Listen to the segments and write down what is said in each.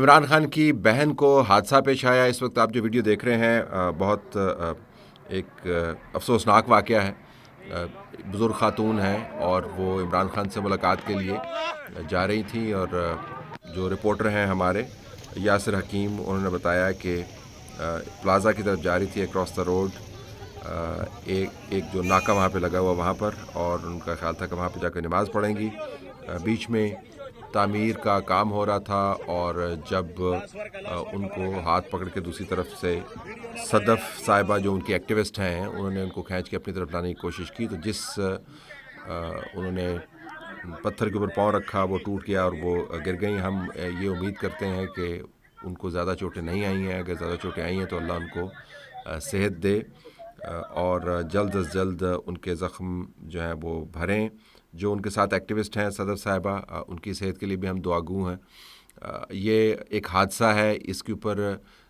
عمران خان کی بہن کو حادثہ پیش آیا. اس وقت آپ جو ویڈیو دیکھ رہے ہیں بہت ایک افسوسناک واقعہ ہے. بزرگ خاتون ہیں اور وہ عمران خان سے ملاقات کے لیے جا رہی تھیں، اور جو رپورٹر ہیں ہمارے یاسر حکیم، انہوں نے بتایا کہ پلازا کی طرف جا رہی تھی اکراس دا روڈ. ایک جو ناکہ وہاں پہ لگا ہوا وہاں پر، اور ان کا خیال تھا کہ وہاں پہ جا کے نماز پڑھیں گی. بیچ میں تعمیر کا کام ہو رہا تھا، اور جب ان کو ہاتھ پکڑ کے دوسری طرف سے صدف صاحبہ جو ان کی ایکٹیوسٹ ہیں، انہوں نے ان کو کھینچ کے اپنی طرف لانے کی کوشش کی، تو جس انہوں نے پتھر کے اوپر پاؤں رکھا وہ ٹوٹ گیا اور وہ گر گئیں. ہم یہ امید کرتے ہیں کہ ان کو زیادہ چوٹیں نہیں آئی ہیں. اگر زیادہ چوٹیں آئی ہیں تو اللہ ان کو صحت دے اور جلد از جلد ان کے زخم جو ہیں وہ بھریں. جو ان کے ساتھ ایکٹیوسٹ ہیں صدف صاحبہ، ان کی صحت کے لیے بھی ہم دعا گو ہیں. یہ ایک حادثہ ہے، اس کے اوپر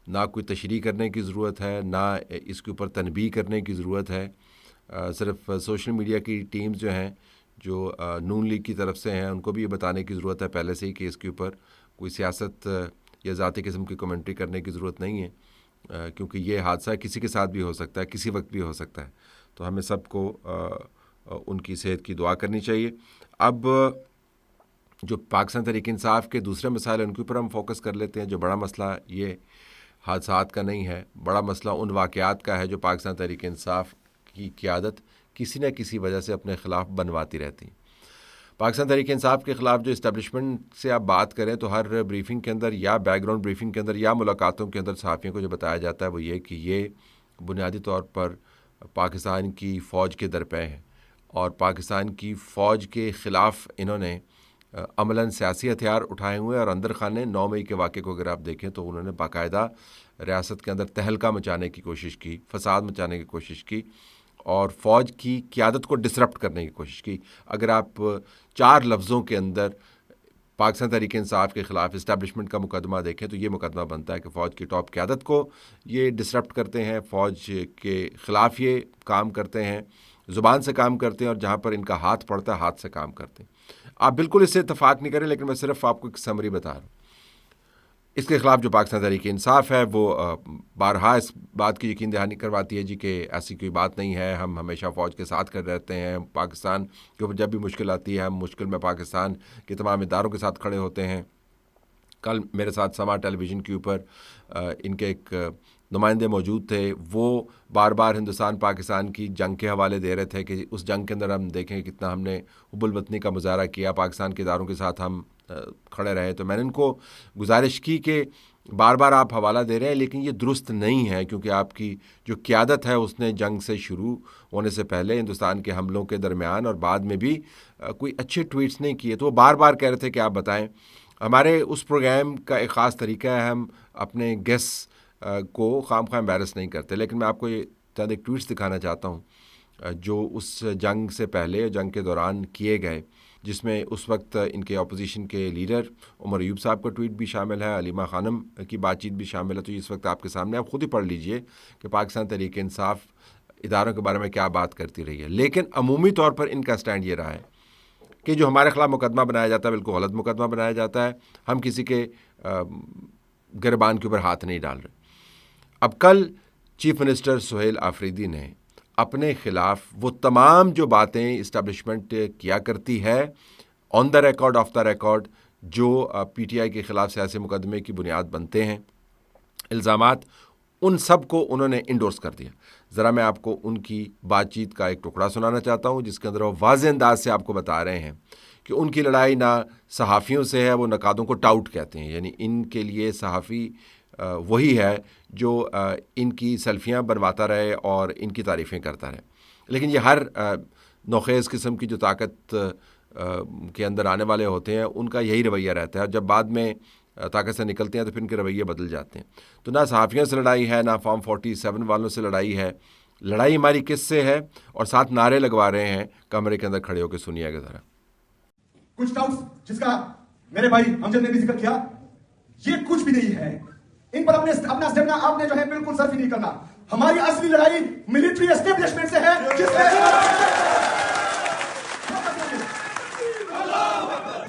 نہ کوئی تشریح کرنے کی ضرورت ہے، نہ اس کے اوپر تنبیہ کرنے کی ضرورت ہے. صرف سوشل میڈیا کی ٹیمز جو ہیں، جو نون لیگ کی طرف سے ہیں، ان کو بھی یہ بتانے کی ضرورت ہے پہلے سے ہی کہ اس کے اوپر کوئی سیاست یا ذاتی قسم کی کمنٹری کرنے کی ضرورت نہیں ہے، کیونکہ یہ حادثہ کسی کے ساتھ بھی ہو سکتا ہے، کسی وقت بھی ہو سکتا ہے. تو ہمیں سب کو ان کی صحت کی دعا کرنی چاہیے. اب جو پاکستان تحریک انصاف کے دوسرے مسائل ہیں ان کے اوپر ہم فوکس کر لیتے ہیں. جو بڑا مسئلہ یہ حادثات کا نہیں ہے، بڑا مسئلہ ان واقعات کا ہے جو پاکستان تحریک انصاف کی قیادت کسی نہ کسی وجہ سے اپنے خلاف بنواتی رہتی. پاکستان تحریک انصاف کے خلاف جو اسٹیبلشمنٹ سے آپ بات کریں تو ہر بریفنگ کے اندر یا بیک گراؤنڈ بریفنگ کے اندر یا ملاقاتوں کے اندر صحافیوں کو جو بتایا جاتا ہے وہ یہ کہ یہ بنیادی طور پر پاکستان کی فوج کے درپے ہیں، اور پاکستان کی فوج کے خلاف انہوں نے عملاً سیاسی ہتھیار اٹھائے ہوئے. اور اندر خان نے 9 مئی کے واقعے کو اگر آپ دیکھیں تو انہوں نے باقاعدہ ریاست کے اندر تہلکہ مچانے کی کوشش کی، فساد مچانے کی کوشش کی، اور فوج کی قیادت کو ڈسرپٹ کرنے کی کوشش کی. اگر آپ 4 لفظوں کے اندر پاکستان تحریک انصاف کے خلاف اسٹیبلشمنٹ کا مقدمہ دیکھیں تو یہ مقدمہ بنتا ہے کہ فوج کی ٹاپ قیادت کو یہ ڈسرپٹ کرتے ہیں، فوج کے خلاف یہ کام کرتے ہیں، زبان سے کام کرتے ہیں، اور جہاں پر ان کا ہاتھ پڑتا ہے ہاتھ سے کام کرتے ہیں. آپ بالکل اس سے اتفاق نہیں کریں، لیکن میں صرف آپ کو ایک سمری بتا رہا ہوں. اس کے خلاف جو پاکستان تحریک انصاف ہے وہ بارہا اس بات کی یقین دہانی کرواتی ہے کہ ایسی کوئی بات نہیں ہے، ہم ہمیشہ فوج کے ساتھ کر رہتے ہیں. پاکستان کے اوپر جب بھی مشکل آتی ہے ہم مشکل میں پاکستان کے تمام اداروں کے ساتھ کھڑے ہوتے ہیں. کل میرے ساتھ سما ٹیلی ویژن کے اوپر ان کے ایک نمائندے موجود تھے، وہ بار بار ہندوستان پاکستان کی جنگ کے حوالے دے رہے تھے کہ اس جنگ کے اندر ہم دیکھیں کتنا ہم نے حب الوطنی کا مظاہرہ کیا، پاکستان کے اداروں کے ساتھ ہم کھڑے رہے. تو میں نے ان کو گزارش کی کہ بار بار آپ حوالہ دے رہے ہیں لیکن یہ درست نہیں ہے، کیونکہ آپ کی جو قیادت ہے اس نے جنگ سے شروع ہونے سے پہلے ہندوستان کے حملوں کے درمیان اور بعد میں بھی کوئی اچھے ٹویٹس نہیں کیے. تو وہ بار بار کہہ رہے تھے کہ آپ بتائیں. ہمارے اس پروگرام کا ایک خاص طریقہ ہے، ہم اپنے گیسٹ کو خام خواہ امبیرس نہیں کرتے. لیکن میں آپ کو یہ چند ایک ٹویٹس دکھانا چاہتا ہوں جو اس جنگ سے پہلے جنگ کے دوران کیے گئے، جس میں اس وقت ان کے اپوزیشن کے لیڈر عمر ایوب صاحب کا ٹویٹ بھی شامل ہے، علیمہ خانم کی بات چیت بھی شامل ہے. تو اس وقت آپ کے سامنے، آپ خود ہی پڑھ لیجئے کہ پاکستان تحریک انصاف اداروں کے بارے میں کیا بات کرتی رہی ہے. لیکن عمومی طور پر ان کا سٹینڈ یہ رہا ہے کہ جو ہمارے خلاف مقدمہ بنایا جاتا ہے بالکل غلط مقدمہ بنایا جاتا ہے، ہم کسی کے گربان کے اوپر ہاتھ نہیں ڈال رہے. اب کل چیف منسٹر سہیل آفریدی نے اپنے خلاف وہ تمام جو باتیں اسٹیبلشمنٹ کیا کرتی ہے on the record off the record, جو پی ٹی آئی کے خلاف سیاسی مقدمے کی بنیاد بنتے ہیں، الزامات، ان سب کو انہوں نے انڈورس کر دیا. ذرا میں آپ کو ان کی بات چیت کا ایک ٹکڑا سنانا چاہتا ہوں جس کے اندر وہ واضح انداز سے آپ کو بتا رہے ہیں کہ ان کی لڑائی نہ صحافیوں سے ہے، وہ نقادوں کو ٹاؤٹ کہتے ہیں، یعنی ان کے لیے صحافی وہی ہے جو ان کی سیلفیاں بنواتا رہے اور ان کی تعریفیں کرتا رہے. لیکن یہ ہر نوخیز قسم کی جو طاقت کے اندر آنے والے ہوتے ہیں ان کا یہی رویہ رہتا ہے، اور جب بعد میں طاقت سے نکلتے ہیں تو پھر ان کے رویے بدل جاتے ہیں. تو نہ صحافیوں سے لڑائی ہے، نہ فارم 47 والوں سے لڑائی ہے. لڑائی ہماری کس سے ہے؟ اور ساتھ نعرے لگوا رہے ہیں، کمرے کے اندر کھڑے ہو کے سنیے گا ذرا. کچھ ڈاؤٹس جس کا میرے بھائی امجد نے بھی ذکر کیا، یہ کچھ بھی نہیں ہے. ان پر اپنا اسٹیمنا آپ نے جو ہے بالکل صرف ہی نہیں کرنا. ہماری اصلی لڑائی ملٹری اسٹیبلشمنٹ سے ہے، جس میں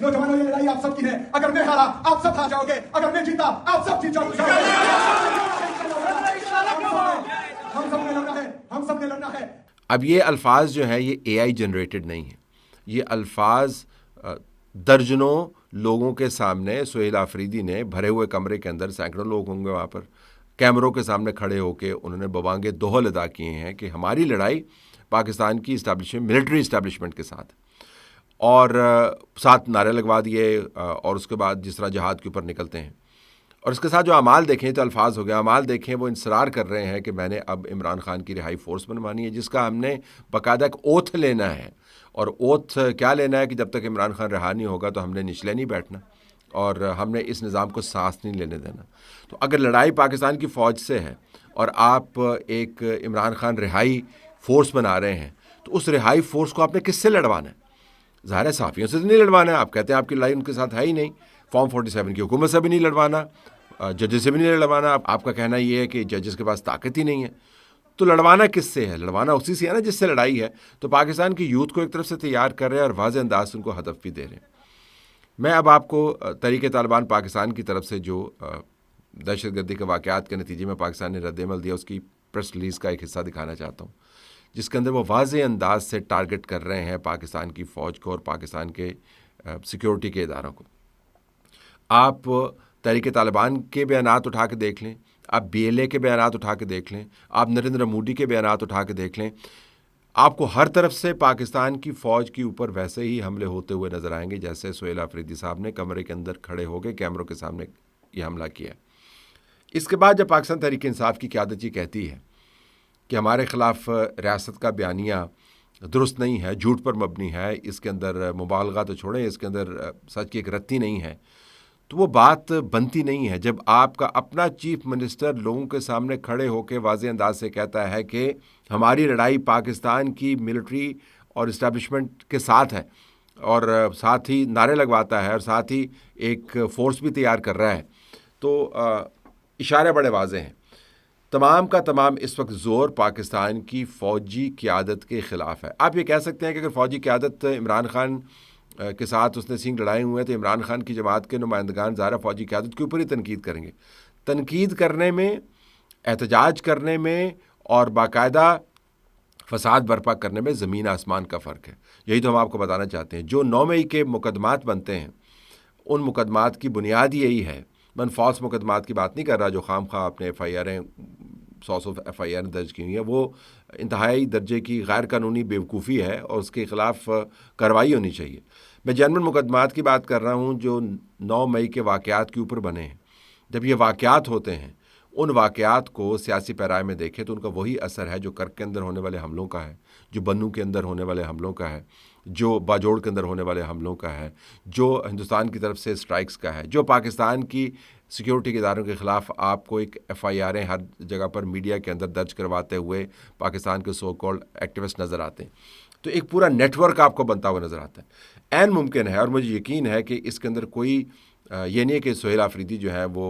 नौजवानों, ये लड़ाई आप सबकी है। अगर मैं हारा आप सब हार जाओगे, अगर मैं जीता आप सब जीत जाओगे। हम सब ने लड़ना है, हम सब ने लड़ना है। अब ये अल्फाज जो हैं ये AI जनरेटेड नहीं है। ये अल्फाज दर्जनों लोगों के सामने सुहेल आफरीदी ने भरे हुए कमरे के अंदर, सैकड़ों लोग होंगे वहाँ पर, कैमरों के सामने खड़े होकर उन्होंने बवांगे दोहल अदा किए हैं कि हमारी लड़ाई पाकिस्तान की इस्टेब्लिशमेंट, मिलिट्री इस्टेब्लिशमेंट के साथ, और साथ नारे लगवा दिए, और उसके बाद जिस तरह जहाद के ऊपर निकलते हैं। और इसके साथ जो अमाल देखें तो अल्फाज हो गया, अमाल देखें वो इंसरार कर रहे हैं कि मैंने अब इमरान खान की रिहाई फोर्स बनवानी है, जिसका हमने बाकायदा एक ओथ लेना है। और ओथ क्या लेना है कि जब तक इमरान खान रिहा नहीं होगा तो हमने निचले नहीं बैठना, और हमने इस निज़ाम को सांस नहीं लेने देना। तो अगर लड़ाई पाकिस्तान की फ़ौज से है और आप एक इमरान खान रिहाई फोर्स बना रहे हैं, तो उस रिहाई फोर्स को आपने किससे लड़वाना है? ज़ाहिर है सहाफ़ियों से तो नहीं लड़वाना है। आप कहते हैं आपकी लड़ाई उनके साथ है ही नहीं, फॉर्म 47 की हुकूमत से भी नहीं लड़वाना, जजेस से भी नहीं लड़वाना। आपका कहना ये है कि जजेस के पास ताकत ही नहीं है। तो लड़वाना किससे है? लड़वाना उसी से है ना जिससे लड़ाई है। तो पाकिस्तान की यूथ को एक तरफ से तैयार कर रहे हैं और वाज़े अंदाज से उनको हदफ भी दे रहे हैं। मैं अब आपको तहरीक तालिबान पाकिस्तान की तरफ से जो दहशतगर्दी के वाक़यात के नतीजे में पाकिस्तान ने रद्द-ए-अमल दिया उसकी प्रेस रिलीज़ का एक हिस्सा दिखाना चाहता हूँ, जिसके अंदर वो वाज़े अंदाज से टारगेट कर रहे हैं पाकिस्तान की फ़ौज को और पाकिस्तान के सिक्योरिटी के इदारों को। आप तहरीक तालिबान के बयानात उठा के देख लें, आप BLA के बयानात उठा के देख लें, आप नरेंद्र मोदी के बयानात उठा के देख लें, आपको हर तरफ से पाकिस्तान की फ़ौज के ऊपर वैसे ही हमले होते हुए नज़र आएंगे जैसे सुहेल आफरीदी साहब ने कमरे के अंदर खड़े हो गए कैमरों के सामने ये हमला किया। इसके बाद जब पाकिस्तान तहरीक इंसाफ की क़यादत ये कहती है कि हमारे ख़िलाफ़ रियासत का बयानिया दुरुस्त नहीं है, झूठ पर मबनी है, इसके अंदर मुबालगा तो छोड़ें, इसके अंदर सच की एक रत्ती नहीं है, तो वो बात बनती नहीं है। जब आपका अपना चीफ मिनिस्टर लोगों के सामने खड़े होकर वाज़े अंदाज से कहता है कि हमारी लड़ाई पाकिस्तान की मिलिट्री और इस्टेब्लिशमेंट के साथ है, और साथ ही नारे लगवाता है और साथ ही एक फ़ोर्स भी तैयार कर रहा है, तो इशारे बड़े वाज़े हैं। तमाम का तमाम इस वक्त ज़ोर पाकिस्तान की फ़ौजी क़यादत के ख़िलाफ़ है। आप ये कह सकते हैं कि अगर फ़ौजी क़यादत इमरान खान के साथ उसने सींग लड़ाए हुए हैं तो इमरान खान की जमात के नुमाइंदगान ज़ाहिर फ़ौजी क़यादत के ऊपर ही तनकीद करेंगे। तनकीद करने में, एहतजाज करने में और बाकायदा फ़साद बर्पा करने में ज़मीन आसमान का फ़र्क है। यही तो हम आपको बताना चाहते हैं। जो 9 मई के मुकदमात बनते हैं उन मुकदमात की बुनियाद यही है। मैं फॉल्स मुकदमात की बात नहीं कर रहा जो खाम खा अपने FIR 100 FIR दर्ज की हुई है, वो इंतहाई दर्जे की गैर कानूनी बेवकूफ़ी है और उसके ख़िलाफ़ कार्रवाई होनी चाहिए। मैं जनरल मुकदमात की बात कर रहा हूँ जो 9 मई के वाक़यात के ऊपर बने हैं। जब ये वाक़यात होते हैं उन वाक़यात को सियासी पैराए में देखें तो उनका वही असर है जो कर्क के अंदर होने वाले हमलों का है, जो बन्नू के अंदर होने वाले हमलों का है, जो बाजोड़ के अंदर होने वाले हमलों का है, जो हिंदुस्तान की तरफ से स्ट्राइक्स का है, जो पाकिस्तान की सिक्योरिटी के इदारों के ख़िलाफ़ आपको एक FIR हर जगह पर मीडिया के अंदर दर्ज करवाते हुए पाकिस्तान के सो कॉल्ड एक्टिविस्ट नज़र आते हैं। तो एक पूरा नेटवर्क आपको बनता हुआ नज़र आता है। ऐन मुमकिन है और मुझे यकीन है कि इसके अंदर कोई ये नहीं है कि सुहेल आफरीदी जो है वो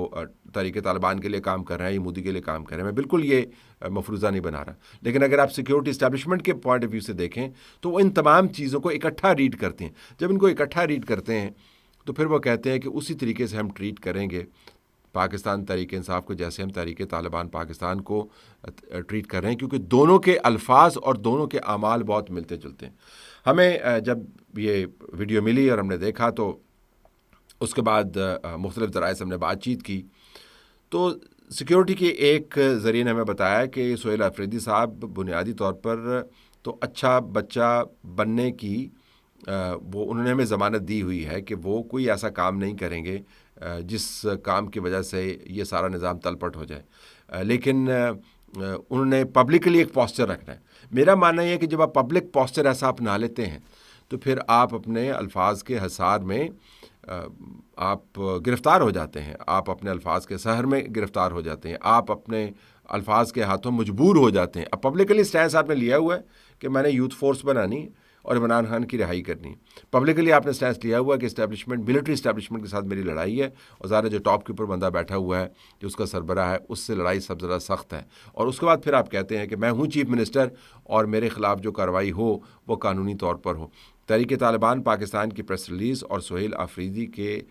तहरीक तालिबान के लिए काम कर रहे हैं या मोदी के लिए काम कर रहे हैं। मैं बिल्कुल ये मफरूज़ा नहीं बना रहा, लेकिन अगर आप सिक्योरिटी इस्टेब्लिशमेंट के पॉइंट ऑफ व्यू से देखें तो वो इन तमाम चीज़ों को इकट्ठा रीड करते हैं। जब इनको इकट्ठा रीड करते हैं तो फिर वो कहते हैं कि उसी तरीके से हम ट्रीट करेंगे पाकिस्तान तहरीक इंसाफ को जैसे हम तहरीक तालिबान पाकिस्तान को ट्रीट कर रहे हैं, क्योंकि दोनों के अल्फाज और दोनों के अमाल बहुत मिलते जुलते हैं। हमें जब ये वीडियो मिली और हमने देखा तो उसके बाद मुख्तलिफ़ ज़राए से हमने बातचीत की तो सिक्योरिटी के एक ज़रिए ने हमें बताया कि सुहेल आफरीदी साहब बुनियादी तौर पर तो अच्छा बच्चा बनने की वो उन्होंने हमें ज़मानत दी हुई है कि वो कोई ऐसा काम नहीं करेंगे जिस काम की वजह से ये सारा निज़ाम तलपट हो जाए, लेकिन उन्होंने पब्लिकली एक पोस्चर रखना है। मेरा मानना यह है कि जब आप पब्लिक पोस्चर ऐसा अपना लेते हैं तो फिर आप अपने अल्फाज के हसार में आप गिरफ़्तार हो जाते हैं, आप अपने अल्फाज के सहर में गिरफ़्तार हो जाते हैं, आप अपने अल्फाज के हाथों मजबूर हो जाते हैं। अब पब्लिकली स्टैंस आपने लिया हुआ है कि मैंने यूथ फोर्स बनानी और इमरान खान की रिहाई करनी। पब्लिकली आपने स्टैंस लिया हुआ है कि इस्टेब्लिशमेंट, मिलिट्री इस्टेब्लिशमेंट के साथ मेरी लड़ाई है और ज़ाहिर जो टॉप के ऊपर बंदा बैठा हुआ है जो उसका सरबराह है उससे लड़ाई सब ज़्यादा सख्त है। और उसके बाद फिर आप कहते हैं कि मैं हूँ चीफ मिनिस्टर और मेरे ख़िलाफ़ जो कार्रवाई हो वो कानूनी तौर पर हो। तहरीक तालिबान पाकिस्तान की प्रेस रिलीज़ और सुहेल आफरीदी के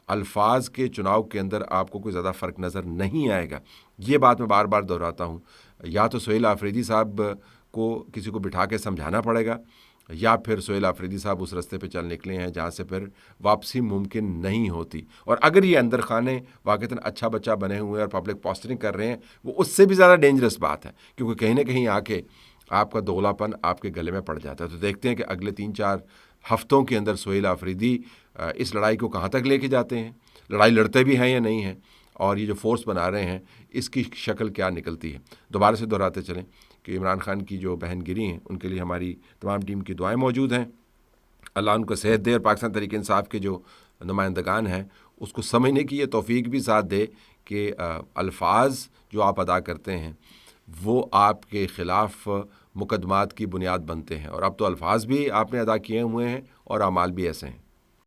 अल्फाज के चुनाव के अंदर आपको कोई ज़्यादा फ़र्क नज़र नहीं आएगा। ये बात मैं बार बार दोहराता हूँ। या तो सुहेल आफरीदी साहब को किसी को बिठा के समझाना पड़ेगा, या फिर सुहेल आफरीदी साहब उस रास्ते पे चल निकले हैं जहाँ से फिर वापसी मुमकिन नहीं होती। और अगर ये अंदर खाने वाक़तन अच्छा बच्चा बने हुए हैं और पब्लिक पोस्टरिंग कर रहे हैं, वो उससे भी ज़्यादा डेंजरस बात है, क्योंकि कहीं ना कहीं आके आपका दोगलापन आपके गले में पड़ जाता है। तो देखते हैं कि अगले 3-4 हफ्तों के अंदर सुहेल आफरीदी इस लड़ाई को कहाँ तक लेके जाते हैं, लड़ाई लड़ते भी हैं या नहीं हैं, और ये जो फोर्स बना रहे हैं इसकी शक्ल क्या निकलती है। दोबारा से दोहराते चलें कि इमरान खान की जो बहन गिरी हैं उनके लिए हमारी तमाम टीम की दुआएं मौजूद हैं। अल्लाह उनको सेहत दे और पाकिस्तान तहरीक इंसाफ के जो नुमाइंदगान हैं उसको समझने की ये तौफीक भी साथ दे कि अल्फाज जो आप अदा करते हैं वो आपके ख़िलाफ़ मुकदमात की बुनियाद बनते हैं। और अब तो अल्फाज भी आपने अदा किए हुए हैं और अमाल भी ऐसे हैं।